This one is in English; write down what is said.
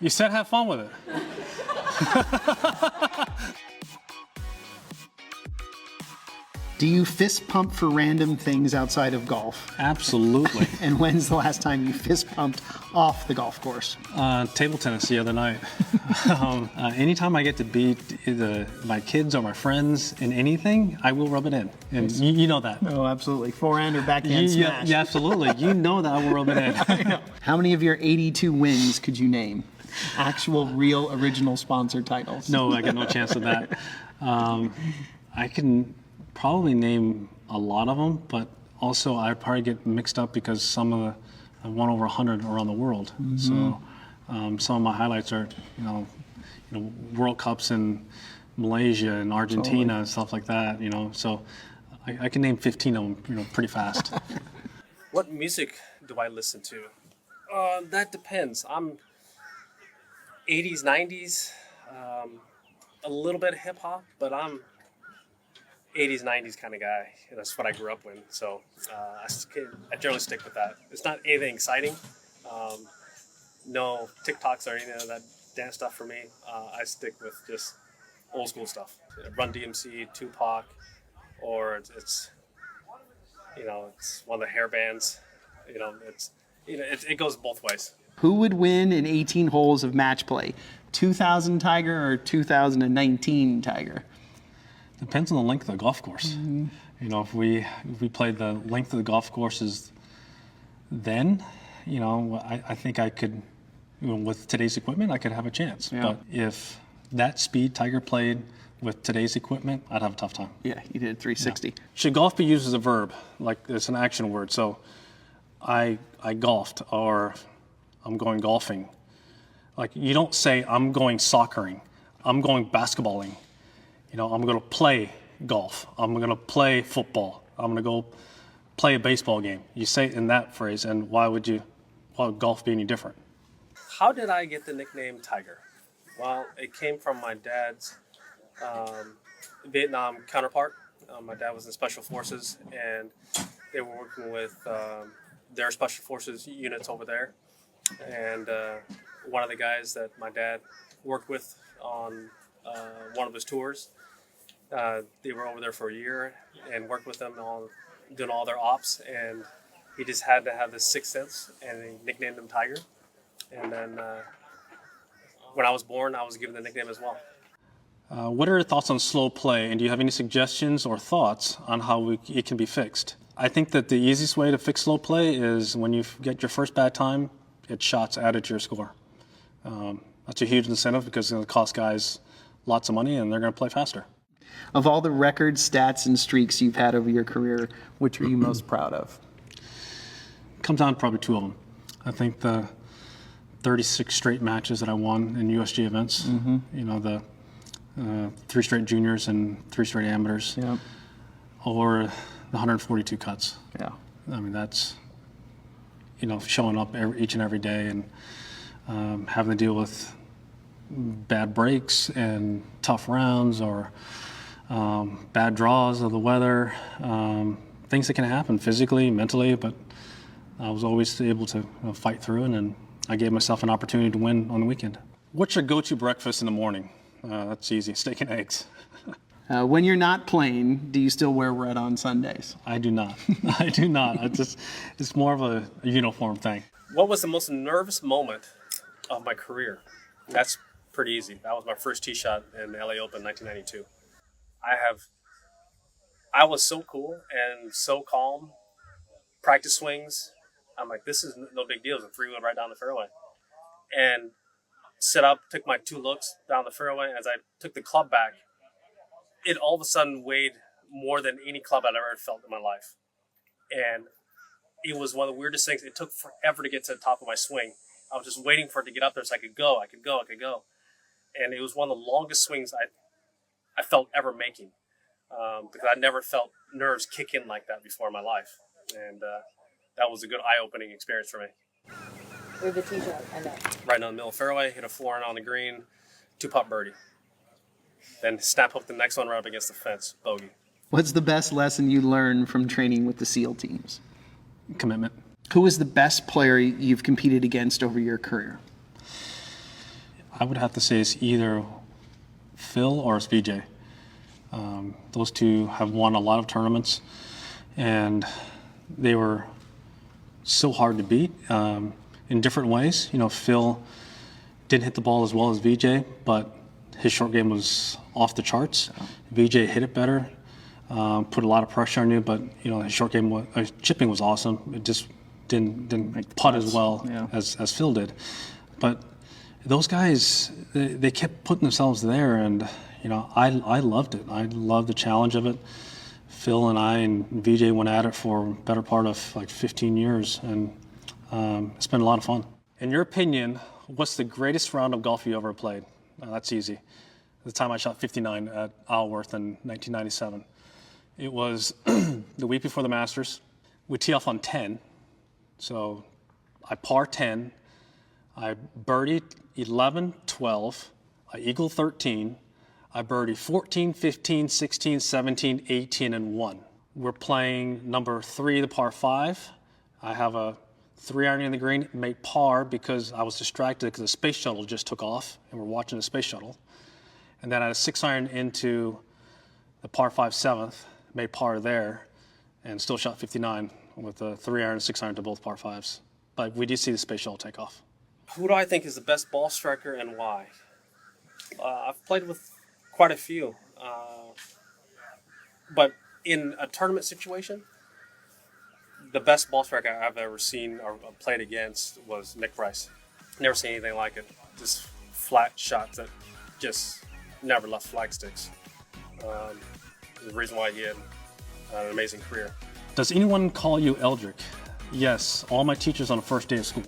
You said have fun with it. Do you fist pump for random things outside of golf? Absolutely. And when's the last time you fist pumped off the golf course? Table tennis the other night. Anytime I get to beat either my kids or my friends in anything, I will rub it in. And you know that. Oh, absolutely. Forehand or backhand smash. Yeah, absolutely. You know that I will rub it in. I know. How many of your 82 wins could you name? Actual, real, original sponsor titles. No, I get no chance of that. I can probably name a lot of them, but also I probably get mixed up because some of I won over 100 around the world. Mm-hmm. So some of my highlights are, you know, World Cups in Malaysia and Argentina and stuff like that. You know, so I can name 15 of them, pretty fast. What music do I listen to? That depends. I'm 80s, 90s, a little bit of hip hop, but I'm 80s, 90s kind of guy. That's what I grew up with. So I generally stick with that. It's not anything exciting. No TikToks or anything of that dance stuff for me. I stick with just old school stuff. Run DMC, Tupac, or it's one of the hair bands. It goes both ways. Who would win in 18 holes of match play? 2000 Tiger or 2019 Tiger? Depends on the length of the golf course. Mm-hmm. If we played the length of the golf courses then, I think I could, with today's equipment, I could have a chance. Yeah. But if that speed Tiger played with today's equipment, I'd have a tough time. Yeah, he did 360. Yeah. Should golf be used as a verb? Like it's an action word. So I golfed, or I'm going golfing. Like you don't say I'm going soccering, I'm going basketballing. I'm going to play golf. I'm going to play football. I'm going to go play a baseball game. You say it in that phrase, and why would golf be any different? How did I get the nickname Tiger? Well, it came from my dad's Vietnam counterpart. My dad was in Special Forces, and they were working with their Special Forces units over there. And one of the guys that my dad worked with on one of his tours, they were over there for a year and worked with them on doing all their ops, and he just had to have this sixth sense, and he nicknamed him Tiger. And then when I was born, I was given the nickname as well. What are your thoughts on slow play, and do you have any suggestions or thoughts on how it can be fixed? I think that the easiest way to fix slow play is when you get your first bad time, it's shots added to your score. That's a huge incentive because it's going to cost guys lots of money, and they're going to play faster. Of all the records, stats, and streaks you've had over your career, which are you most proud of? Comes down to probably two of them. I think the 36 straight matches that I won in USG events, the 3 straight juniors and 3 straight amateurs, yep. Or the 142 cuts. Yeah. I mean, that's, showing up each and every day and having to deal with bad breaks and tough rounds or bad draws of the weather, things that can happen physically, mentally, but I was always able to fight through it, and I gave myself an opportunity to win on the weekend. What's your go-to breakfast in the morning? That's easy, steak and eggs. When you're not playing, do you still wear red on Sundays? I do not. I do not. It's more of a uniform thing. What was the most nervous moment of my career? That's pretty easy. That was my first tee shot in the LA Open 1992. I was so cool and so calm. Practice swings, I'm like, this is no big deal. It's a 3-wood right down the fairway. And set up, took my 2 looks down the fairway. As I took the club back, it all of a sudden weighed more than any club I'd ever felt in my life. And it was one of the weirdest things. It took forever to get to the top of my swing. I was just waiting for it to get up there so I could go. And it was one of the longest swings I felt ever making, because I'd never felt nerves kick in like that before in my life. And that was a good eye-opening experience for me. Where the tee shot end up? Right in the middle of the fairway, hit a 4-iron on the green, 2-putt birdie. Then snap hook the next one right up against the fence, bogey. What's the best lesson you learned from training with the SEAL teams? Commitment. Who is the best player you've competed against over your career? I would have to say it's either Phil or it's VJ. Those two have won a lot of tournaments, and they were so hard to beat in different ways. You know, Phil didn't hit the ball as well as VJ, but his short game was off the charts. VJ hit it better, put a lot of pressure on you, but you know his short game chipping was awesome. It just didn't putt as well as Phil did. But those guys, they kept putting themselves there, and you know I loved it. I loved the challenge of it. Phil and I and VJ went at it for a better part of like 15 years, and it's been a lot of fun. In your opinion, what's the greatest round of golf you ever played? That's easy. The time I shot 59 at Isleworth in 1997. It was the week before the Masters. We tee off on 10, so I par 10. I birdied 11, 12. I eagled 13. I birdied 14, 15, 16, 17, 18, and 1. We're playing number 3, the par 5. I have a 3-iron in the green, made par because I was distracted because the space shuttle just took off, and we're watching the space shuttle. And then I had a 6-iron into the par 5 7th, made par there, and still shot 59 with a 3-iron, 6-iron to both par 5s. But we did see the space shuttle take off. Who do I think is the best ball striker and why? I've played with quite a few. But in a tournament situation, the best ball striker I've ever seen or played against was Nick Price. Never seen anything like it. Just flat shots that just never left flag sticks. The reason why he had an amazing career. Does anyone call you Eldrick? Yes, all my teachers on the first day of school.